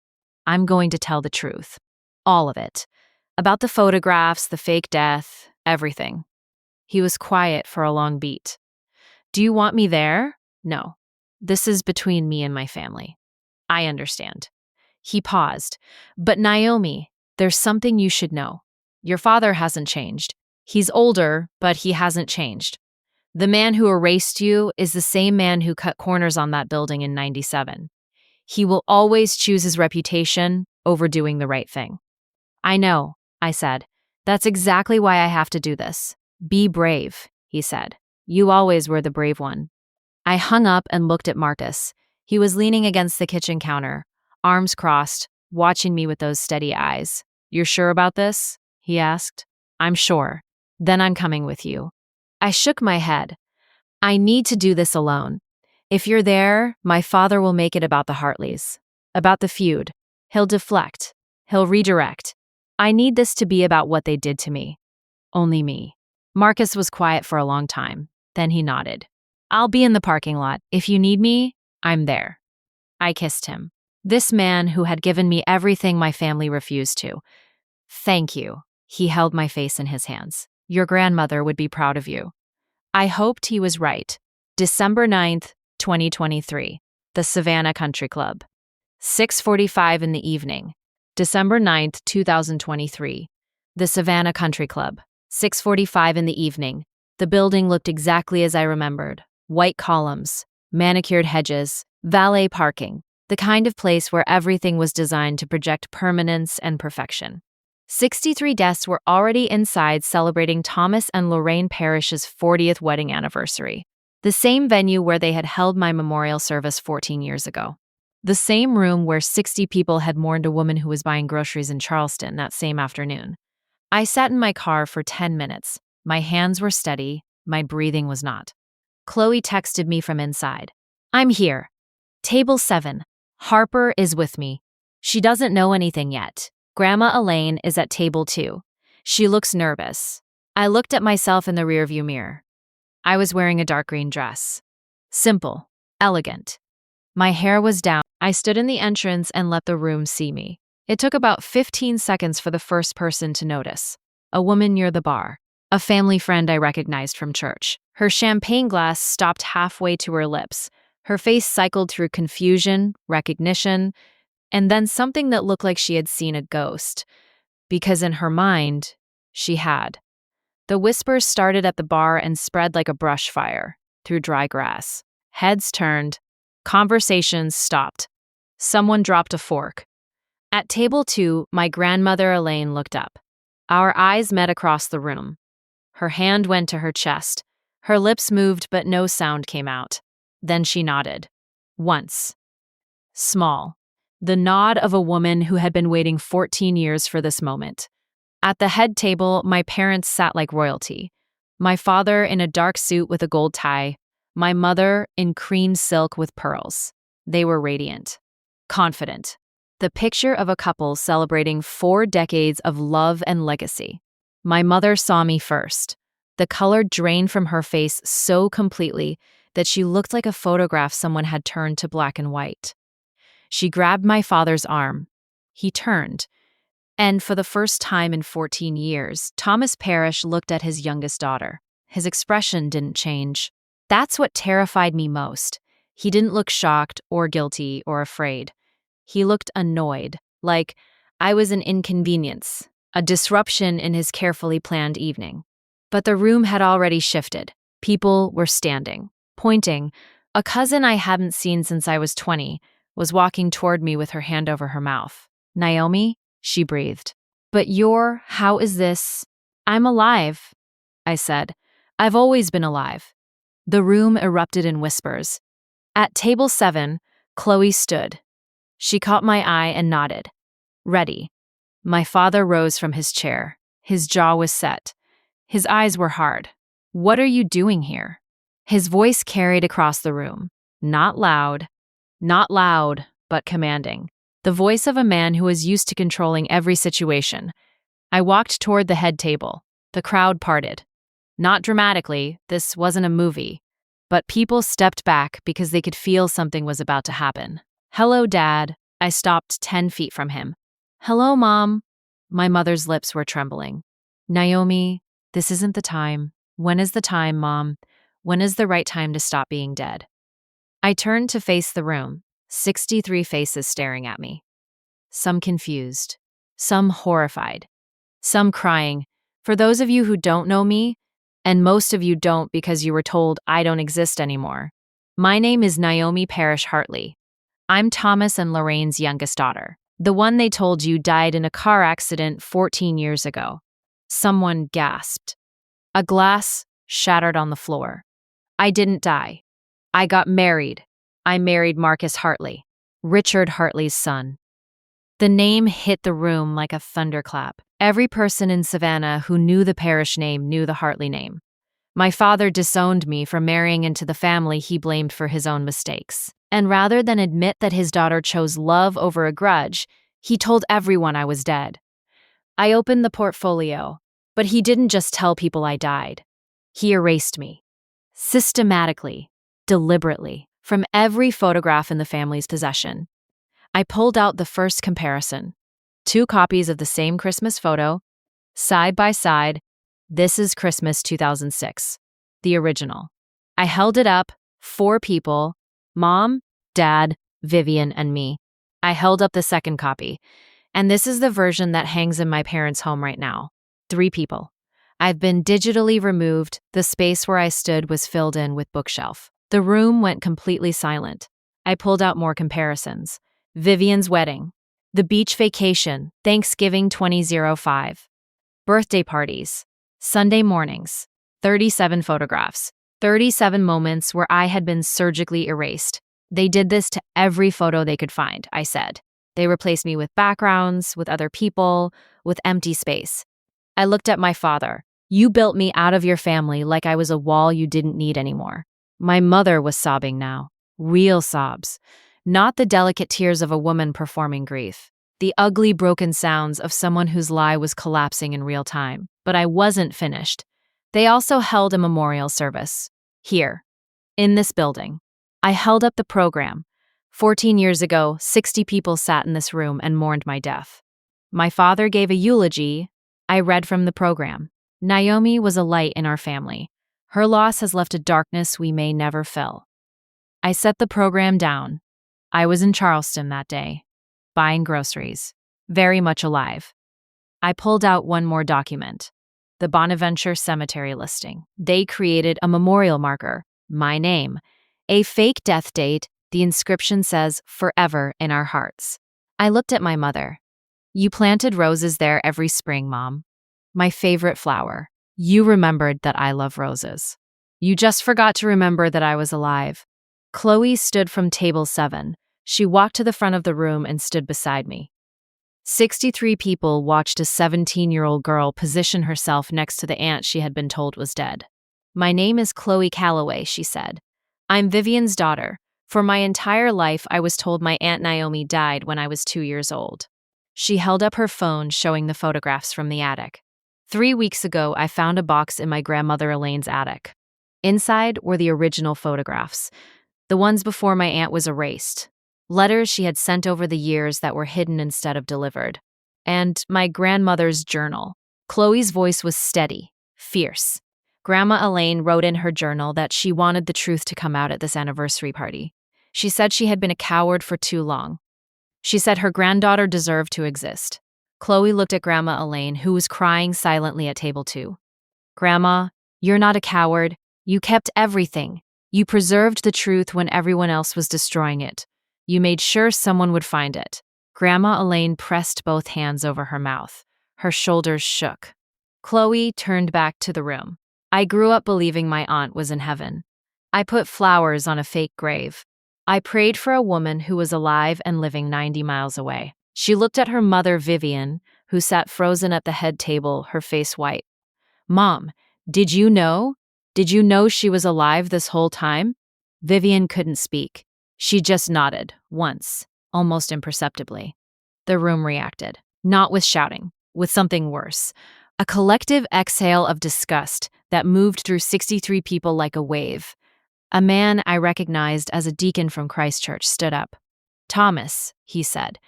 I'm going to tell the truth. All of it. About the photographs, the fake death, everything. He was quiet for a long beat. Do you want me there? No. This is between me and my family. I understand. He paused. But Naomi, there's something you should know. Your father hasn't changed. He's older, but he hasn't changed. The man who erased you is the same man who cut corners on that building in '97. He will always choose his reputation over doing the right thing. I know, I said. That's exactly why I have to do this. Be brave, he said. You always were the brave one. I hung up and looked at Marcus. He was leaning against the kitchen counter, arms crossed, watching me with those steady eyes. You're sure about this? He asked. I'm sure. Then I'm coming with you. I shook my head. I need to do this alone. If you're there, my father will make it about the Hartleys, about the feud. He'll deflect. He'll redirect. I need this to be about what they did to me. Only me. Marcus was quiet for a long time. Then he nodded. I'll be in the parking lot. If you need me, I'm there. I kissed him. This man who had given me everything my family refused to. Thank you. He held my face in his hands. Your grandmother would be proud of you. I hoped he was right. December 9th, 2023. The Savannah Country Club. 6:45 in the evening. December 9th, 2023. The Savannah Country Club. 6:45 in the evening. The building looked exactly as I remembered. White columns, manicured hedges, valet parking, the kind of place where everything was designed to project permanence and perfection. 63 guests were already inside celebrating Thomas and Lorraine Parrish's 40th wedding anniversary, the same venue where they had held my memorial service 14 years ago. The same room where 60 people had mourned a woman who was buying groceries in Charleston that same afternoon. I sat in my car for 10 minutes. My hands were steady, my breathing was not. Chloe texted me from inside. I'm here. Table 7. Harper is with me. She doesn't know anything yet. Grandma Elaine is at table 2. She looks nervous. I looked at myself in the rearview mirror. I was wearing a dark green dress. Simple, elegant. My hair was down. I stood in the entrance and let the room see me. It took about 15 seconds for the first person to notice. A woman near the bar. A family friend I recognized from church. Her champagne glass stopped halfway to her lips. Her face cycled through confusion, recognition, and then something that looked like she had seen a ghost. Because in her mind, she had. The whispers started at the bar and spread like a brush fire through dry grass. Heads turned. Conversations stopped. Someone dropped a fork. At table 2, my grandmother Elaine looked up. Our eyes met across the room. Her hand went to her chest. Her lips moved, but no sound came out. Then she nodded. Once. Small. The nod of a woman who had been waiting 14 years for this moment. At the head table, my parents sat like royalty. My father in a dark suit with a gold tie. My mother in cream silk with pearls. They were radiant. Confident. The picture of a couple celebrating 4 decades of love and legacy. My mother saw me first. The color drained from her face so completely that she looked like a photograph someone had turned to black and white. She grabbed my father's arm. He turned. And for the first time in 14 years, Thomas Parrish looked at his youngest daughter. His expression didn't change. That's what terrified me most. He didn't look shocked or guilty or afraid. He looked annoyed, like I was an inconvenience, a disruption in his carefully planned evening. But the room had already shifted. People were standing, pointing. A cousin I hadn't seen since I was 20 was walking toward me with her hand over her mouth. "Naomi?" she breathed. "But how is this?" "I'm alive," I said. "I've always been alive." The room erupted in whispers. At table 7, Chloe stood. She caught my eye and nodded. "Ready." My father rose from his chair. His jaw was set. His eyes were hard. "What are you doing here?" His voice carried across the room. Not loud, but commanding. The voice of a man who was used to controlling every situation. I walked toward the head table. The crowd parted. Not dramatically, this wasn't a movie. But people stepped back because they could feel something was about to happen. "Hello, Dad." I stopped 10 feet from him. "Hello, Mom." My mother's lips were trembling. "Naomi, this isn't the time. When is the time, Mom? When is the right time to stop being dead?" I turned to face the room, 63 faces staring at me. Some confused, some horrified, some crying. For those of you who don't know me, and most of you don't because you were told I don't exist anymore, my name is Naomi Parrish Hartley. I'm Thomas and Lorraine's youngest daughter, the one they told you died in a car accident 14 years ago. Someone gasped. A glass shattered on the floor. I didn't die. I got married. I married Marcus Hartley, Richard Hartley's son. The name hit the room like a thunderclap. Every person in Savannah who knew the parish name knew the Hartley name. My father disowned me for marrying into the family he blamed for his own mistakes. And rather than admit that his daughter chose love over a grudge, he told everyone I was dead. I opened the portfolio, but he didn't just tell people I died. He erased me. Systematically, deliberately, from every photograph in the family's possession. I pulled out the first comparison. 2 copies of the same Christmas photo, side by side. This is Christmas 2006, the original. I held it up, 4 people, Mom, Dad, Vivian, and me. I held up the second copy, and this is the version that hangs in my parents' home right now. 3 people. I've been digitally removed. The space where I stood was filled in with bookshelf. The room went completely silent. I pulled out more comparisons. Vivian's wedding, the beach vacation, Thanksgiving 2005, birthday parties, Sunday mornings, 37 photographs, 37 moments where I had been surgically erased. They did this to every photo they could find, I said. They replaced me with backgrounds, with other people, with empty space. I looked at my father. "You built me out of your family like I was a wall you didn't need anymore." My mother was sobbing now. Real sobs. Not the delicate tears of a woman performing grief. The ugly, broken sounds of someone whose lie was collapsing in real time. But I wasn't finished. They also held a memorial service. Here. In this building. I held up the program. 14 years ago, 60 people sat in this room and mourned my death. My father gave a eulogy. I read from the program. "Naomi was a light in our family. Her loss has left a darkness we may never fill." I set the program down. I was in Charleston that day, buying groceries, very much alive. I pulled out one more document, the Bonaventure Cemetery listing. They created a memorial marker, my name, a fake death date. The inscription says, "Forever in our hearts." I looked at my mother. "You planted roses there every spring, Mom. My favorite flower. You remembered that I love roses. You just forgot to remember that I was alive." Chloe stood from table 7. She walked to the front of the room and stood beside me. 63 people watched a 17-year-old girl position herself next to the aunt she had been told was dead. "My name is Chloe Calloway," she said. "I'm Vivian's daughter. For my entire life, I was told my Aunt Naomi died when I was 2 years old." She held up her phone showing the photographs from the attic. 3 weeks ago, I found a box in my grandmother Elaine's attic. Inside were the original photographs, the ones before my aunt was erased. Letters she had sent over the years that were hidden instead of delivered. And my grandmother's journal. Chloe's voice was steady, fierce. Grandma Elaine wrote in her journal that she wanted the truth to come out at this anniversary party. She said she had been a coward for too long. She said her granddaughter deserved to exist. Chloe looked at Grandma Elaine, who was crying silently at table 2. Grandma, you're not a coward. You kept everything. You preserved the truth when everyone else was destroying it. You made sure someone would find it. Grandma Elaine pressed both hands over her mouth. Her shoulders shook. Chloe turned back to the room. I grew up believing my aunt was in heaven. I put flowers on a fake grave. I prayed for a woman who was alive and living 90 miles away. She looked at her mother, Vivian, who sat frozen at the head table, her face white. Mom, did you know? Did you know she was alive this whole time? Vivian couldn't speak. She just nodded, once, almost imperceptibly. The room reacted, not with shouting, with something worse. A collective exhale of disgust that moved through 63 people like a wave. A man I recognized as a deacon from Christchurch stood up. Thomas, he said.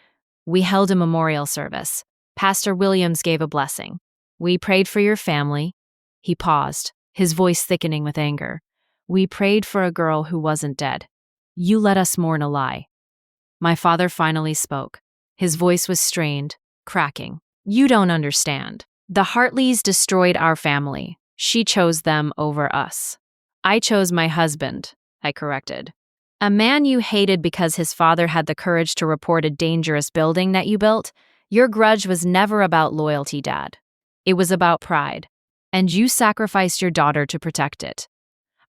We held a memorial service. Pastor Williams gave a blessing. We prayed for your family. He paused, his voice thickening with anger. We prayed for a girl who wasn't dead. You let us mourn a lie. My father finally spoke. His voice was strained, cracking. You don't understand. The Hartleys destroyed our family. She chose them over us. I chose my husband, I corrected. A man you hated because his father had the courage to report a dangerous building that you built? Your grudge was never about loyalty, Dad. It was about pride. And you sacrificed your daughter to protect it.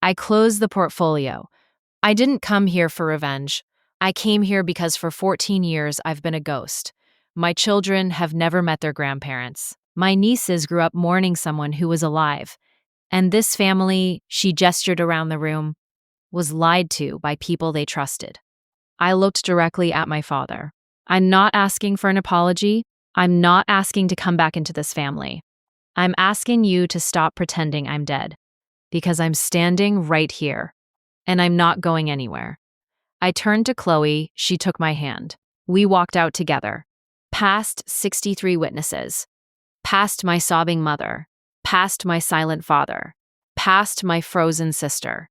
I closed the portfolio. I didn't come here for revenge. I came here because for 14 years I've been a ghost. My children have never met their grandparents. My nieces grew up mourning someone who was alive. And this family, she gestured around the room, was lied to by people they trusted. I looked directly at my father. I'm not asking for an apology. I'm not asking to come back into this family. I'm asking you to stop pretending I'm dead. Because I'm standing right here. And I'm not going anywhere. I turned to Chloe. She took my hand. We walked out together. Past 63 witnesses. Past my sobbing mother. Past my silent father. Past my frozen sister.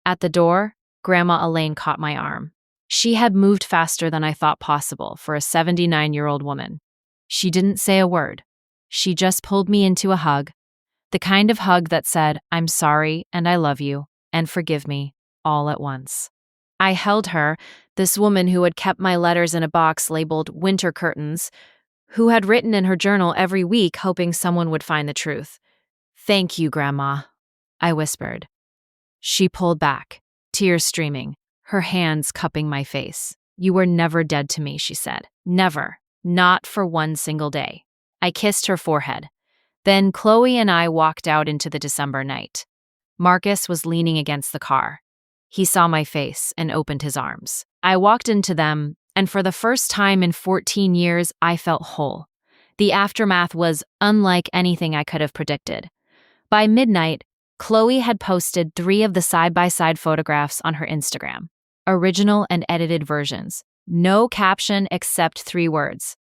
At the door, Grandma Elaine caught my arm. She had moved faster than I thought possible for a 79-year-old woman. She didn't say a word. She just pulled me into a hug. The kind of hug that said, I'm sorry and I love you and forgive me, all at once. I held her, this woman who had kept my letters in a box labeled winter curtains, who had written in her journal every week hoping someone would find the truth. Thank you, Grandma, I whispered. She pulled back, tears streaming, her hands cupping my face. You were never dead to me, she said. Never. Not for one single day. I kissed her forehead. Then Chloe and I walked out into the December night. Marcus was leaning against the car. He saw my face and opened his arms. I walked into them, and for the first time in 14 years, I felt whole. The aftermath was unlike anything I could have predicted. By midnight, Chloe had posted 3 of the side-by-side photographs on her Instagram. Original and edited versions. No caption except 3 words.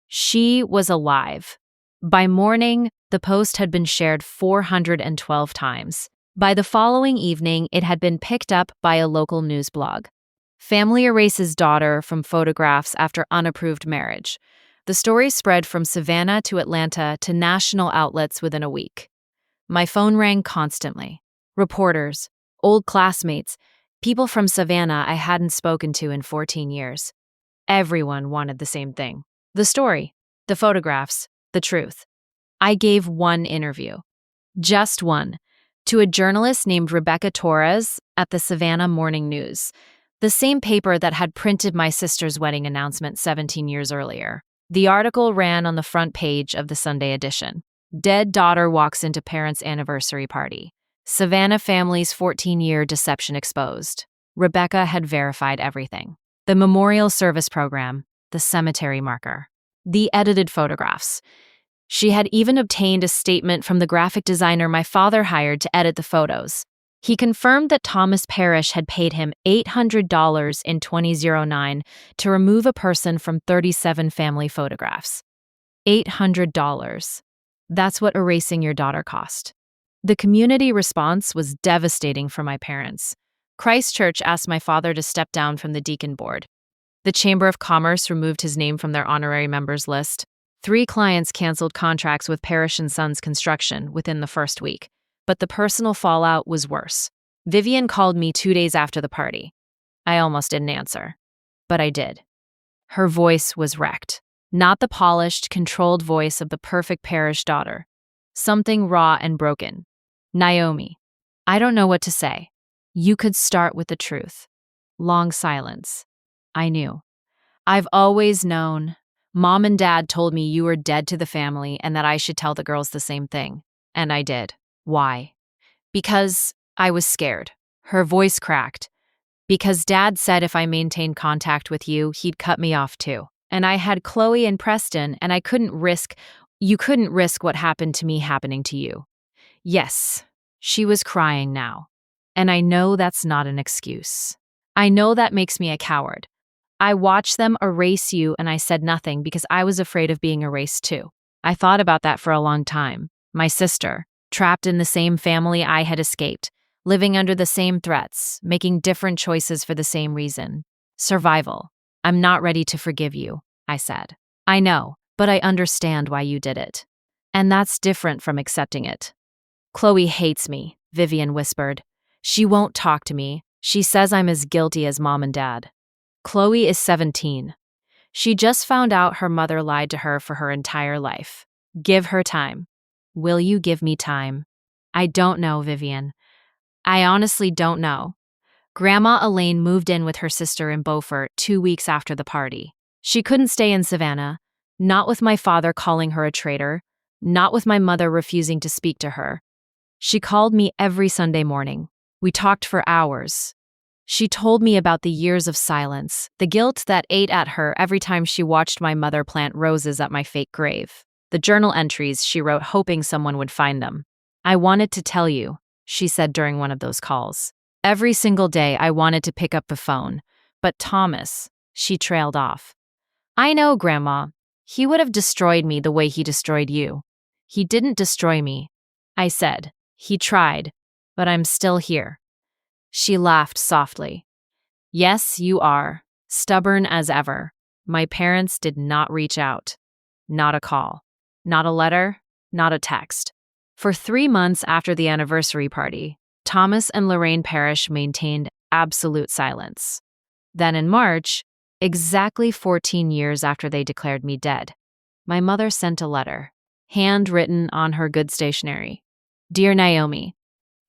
She was alive. By morning, the post had been shared 412 times. By the following evening, it had been picked up by a local news blog. Family erases daughter from photographs after unapproved marriage. The story spread from Savannah to Atlanta to national outlets within a week. My phone rang constantly. Reporters, old classmates, people from Savannah I hadn't spoken to in 14 years. Everyone wanted the same thing. The story, the photographs, the truth. I gave one interview. Just one. To a journalist named Rebecca Torres at the Savannah Morning News, the same paper that had printed my sister's wedding announcement 17 years earlier. The article ran on the front page of the Sunday edition. Dead daughter walks into parents' anniversary party. Savannah family's 14-year deception exposed. Rebecca had verified everything. The memorial service program, the cemetery marker, the edited photographs. She had even obtained a statement from the graphic designer my father hired to edit the photos. He confirmed that Thomas Parrish had paid him $800 in 2009 to remove a person from 37 family photographs. $800. That's what erasing your daughter cost. The community response was devastating for my parents. Christchurch asked my father to step down from the deacon board. The Chamber of Commerce removed his name from their honorary members list. 3 clients canceled contracts with Parrish & Sons Construction within the first week. but the personal fallout was worse. Vivian called me 2 days after the party. I almost didn't answer, but I did. Her voice was wrecked. Not the polished, controlled voice of the perfect parish daughter. Something raw and broken. Naomi, I don't know what to say. You could start with the truth. Long silence. I knew. I've always known. Mom and Dad told me you were dead to the family and that I should tell the girls the same thing. And I did. Why? Because I was scared. Her voice cracked. Because Dad said if I maintained contact with you, he'd cut me off too. And I had Chloe and Preston, and you couldn't risk what happened to me happening to you. Yes, she was crying now. And I know that's not an excuse. I know that makes me a coward. I watched them erase you and I said nothing because I was afraid of being erased too. I thought about that for a long time. My sister, trapped in the same family I had escaped, living under the same threats, making different choices for the same reason. Survival. I'm not ready to forgive you, I said. I know, but I understand why you did it. And that's different from accepting it. Chloe hates me, Vivian whispered. She won't talk to me. She says I'm as guilty as Mom and Dad. Chloe is 17. She just found out her mother lied to her for her entire life. Give her time. Will you give me time? I don't know, Vivian. I honestly don't know. Grandma Elaine moved in with her sister in Beaufort 2 weeks after the party. She couldn't stay in Savannah, not with my father calling her a traitor, not with my mother refusing to speak to her. She called me every Sunday morning. We talked for hours. She told me about the years of silence, the guilt that ate at her every time she watched my mother plant roses at my fake grave, the journal entries she wrote hoping someone would find them. I wanted to tell you, she said during one of those calls. Every single day I wanted to pick up the phone, but Thomas, she trailed off. I know, Grandma. He would have destroyed me the way he destroyed you. He didn't destroy me. I said, he tried, but I'm still here. She laughed softly. Yes, you are. Stubborn as ever. My parents did not reach out. Not a call. Not a letter. Not a text. For 3 months after the anniversary party, Thomas and Lorraine Parrish maintained absolute silence. Then in March, exactly 14 years after they declared me dead, my mother sent a letter, handwritten on her good stationery. Dear Naomi,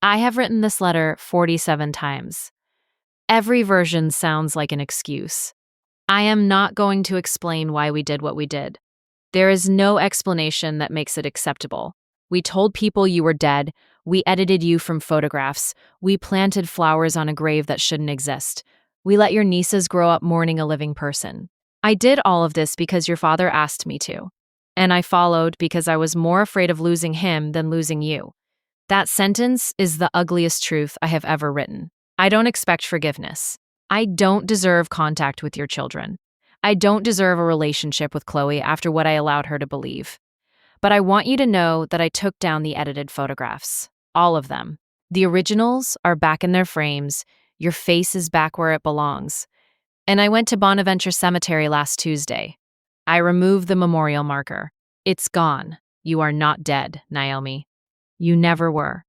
I have written this letter 47 times. Every version sounds like an excuse. I am not going to explain why we did what we did. There is no explanation that makes it acceptable. We told people you were dead. We edited you from photographs. We planted flowers on a grave that shouldn't exist. We let your nieces grow up mourning a living person. I did all of this because your father asked me to. And I followed because I was more afraid of losing him than losing you. That sentence is the ugliest truth I have ever written. I don't expect forgiveness. I don't deserve contact with your children. I don't deserve a relationship with Chloe after what I allowed her to believe. But I want you to know that I took down the edited photographs. All of them. The originals are back in their frames. Your face is back where it belongs. And I went to Bonaventure Cemetery last Tuesday. I removed the memorial marker. It's gone. You are not dead, Naomi. You never were.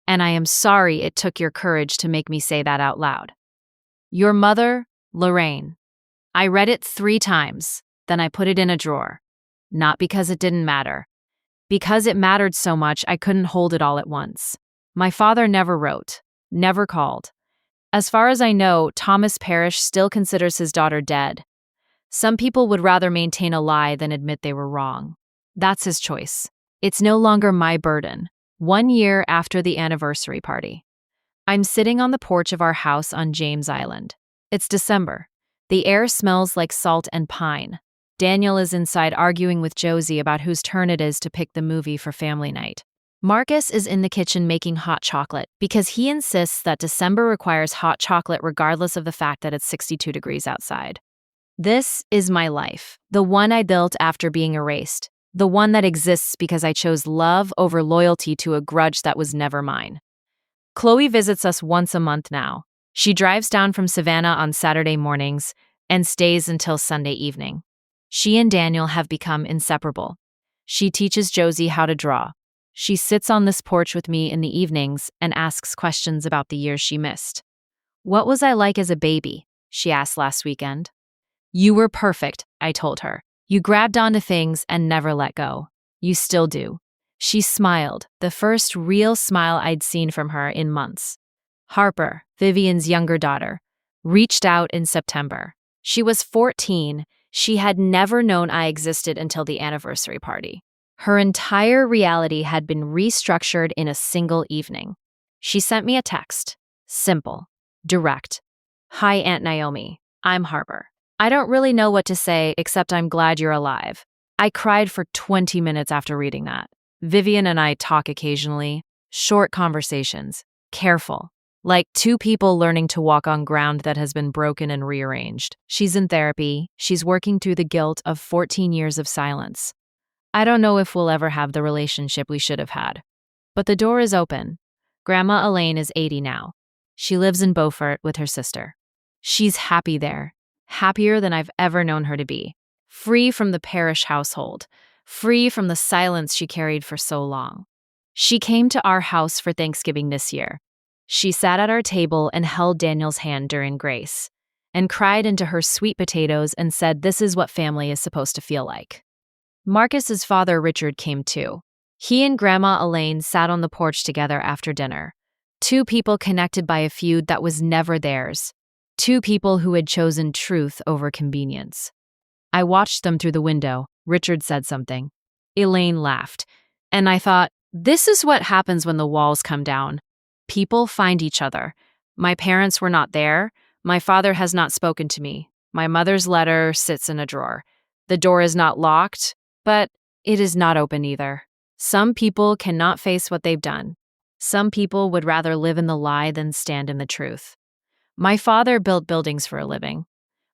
And I am sorry it took your courage to make me say that out loud. Your mother, Lorraine. I read it 3 times, then I put it in a drawer. Not because it didn't matter. Because it mattered so much, I couldn't hold it all at once. My father never wrote, never called. As far as I know, Thomas Parrish still considers his daughter dead. Some people would rather maintain a lie than admit they were wrong. That's his choice. It's no longer my burden. 1 year after the anniversary party, I'm sitting on the porch of our house on James Island. It's December. The air smells like salt and pine. Daniel is inside arguing with Josie about whose turn it is to pick the movie for family night. Marcus is in the kitchen making hot chocolate because he insists that December requires hot chocolate regardless of the fact that it's 62 degrees outside. This is my life, the one I built after being erased, the one that exists because I chose love over loyalty to a grudge that was never mine. Chloe visits us once a month now. She drives down from Savannah on Saturday mornings and stays until Sunday evening. She and Daniel have become inseparable. She teaches Josie how to draw. She sits on this porch with me in the evenings and asks questions about the years she missed. What was I like as a baby? She asked last weekend. You were perfect, I told her. You grabbed onto things and never let go. You still do. She smiled, the first real smile I'd seen from her in months. Harper, Vivian's younger daughter, reached out in September. She was 14. She had never known I existed until the anniversary party. Her entire reality had been restructured in a single evening. She sent me a text. Simple. Direct. Hi, Aunt Naomi. I'm Harper. I don't really know what to say except I'm glad you're alive. I cried for 20 minutes after reading that. Vivian and I talk occasionally. Short conversations. Careful. Like two people learning to walk on ground that has been broken and rearranged. She's in therapy. She's working through the guilt of 14 years of silence. I don't know if we'll ever have the relationship we should have had. But the door is open. Grandma Elaine is 80 now. She lives in Beaufort with her sister. She's happy there, happier than I've ever known her to be. Free from the parish household, free from the silence she carried for so long. She came to our house for Thanksgiving this year. She sat at our table and held Daniel's hand during grace, and cried into her sweet potatoes and said this is what family is supposed to feel like. Marcus's father Richard came too. He and Grandma Elaine sat on the porch together after dinner. Two people connected by a feud that was never theirs. Two people who had chosen truth over convenience. I watched them through the window. Richard said something. Elaine laughed. And I thought, this is what happens when the walls come down. People find each other. My parents were not there. My father has not spoken to me. My mother's letter sits in a drawer. The door is not locked, but it is not open either. Some people cannot face what they've done. Some people would rather live in the lie than stand in the truth. My father built buildings for a living,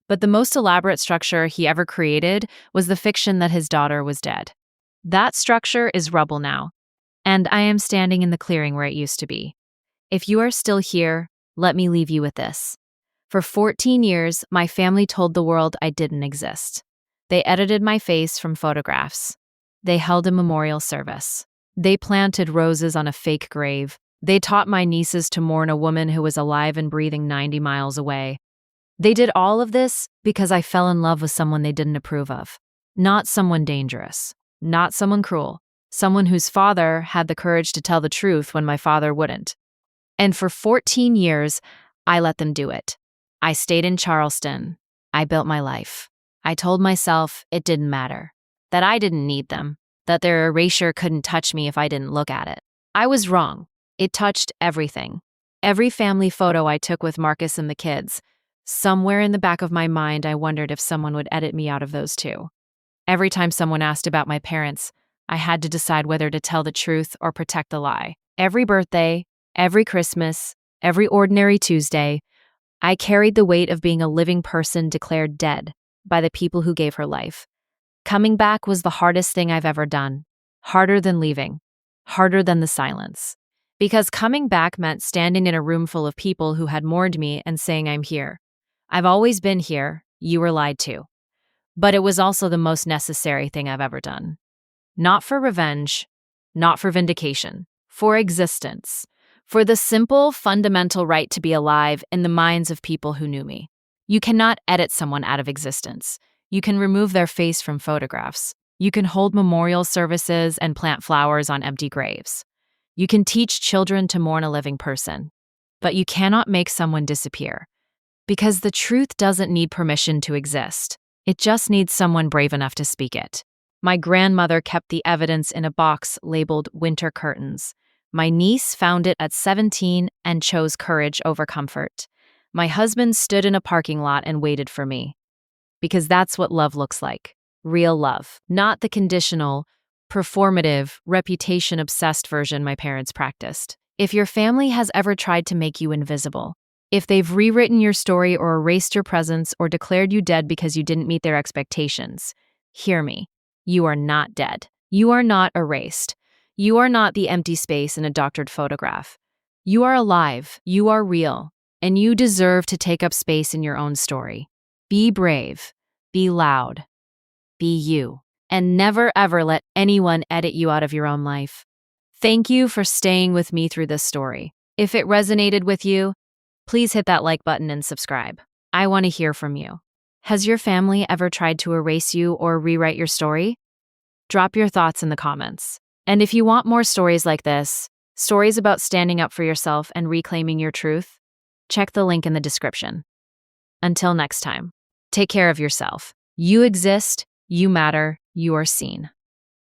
but the most elaborate structure he ever created was the fiction that his daughter was dead. That structure is rubble now, and I am standing in the clearing where it used to be. If you are still here, let me leave you with this. For 14 years, my family told the world I didn't exist. They edited my face from photographs. They held a memorial service. They planted roses on a fake grave. They taught my nieces to mourn a woman who was alive and breathing 90 miles away. They did all of this because I fell in love with someone they didn't approve of. Not someone dangerous. Not someone cruel. Someone whose father had the courage to tell the truth when my father wouldn't. And for 14 years, I let them do it. I stayed in Charleston. I built my life. I told myself it didn't matter, that I didn't need them, that their erasure couldn't touch me if I didn't look at it. I was wrong. It touched everything. Every family photo I took with Marcus and the kids. Somewhere in the back of my mind, I wondered if someone would edit me out of those too. Every time someone asked about my parents, I had to decide whether to tell the truth or protect the lie. Every birthday, every Christmas, every ordinary Tuesday, I carried the weight of being a living person declared dead by the people who gave her life. Coming back was the hardest thing I've ever done. Harder than leaving. Harder than the silence. Because coming back meant standing in a room full of people who had mourned me and saying I'm here. I've always been here. You were lied to. But it was also the most necessary thing I've ever done. Not for revenge, not for vindication, for existence, for the simple, fundamental right to be alive in the minds of people who knew me. You cannot edit someone out of existence. You can remove their face from photographs. You can hold memorial services and plant flowers on empty graves. You can teach children to mourn a living person. But you cannot make someone disappear. Because the truth doesn't need permission to exist. It just needs someone brave enough to speak it. My grandmother kept the evidence in a box labeled winter curtains. My niece found it at 17 and chose courage over comfort. My husband stood in a parking lot and waited for me. Because that's what love looks like. Real love. Not the conditional, performative, reputation-obsessed version my parents practiced. If your family has ever tried to make you invisible, if they've rewritten your story or erased your presence or declared you dead because you didn't meet their expectations, hear me. You are not dead. You are not erased. You are not the empty space in a doctored photograph. You are alive. You are real. And you deserve to take up space in your own story. Be brave. Be loud. Be you. And never ever let anyone edit you out of your own life. Thank you for staying with me through this story. If it resonated with you, please hit that like button and subscribe. I want to hear from you. Has your family ever tried to erase you or rewrite your story? Drop your thoughts in the comments. And if you want more stories like this, stories about standing up for yourself and reclaiming your truth, check the link in the description. Until next time, take care of yourself. You exist, you matter, you are seen.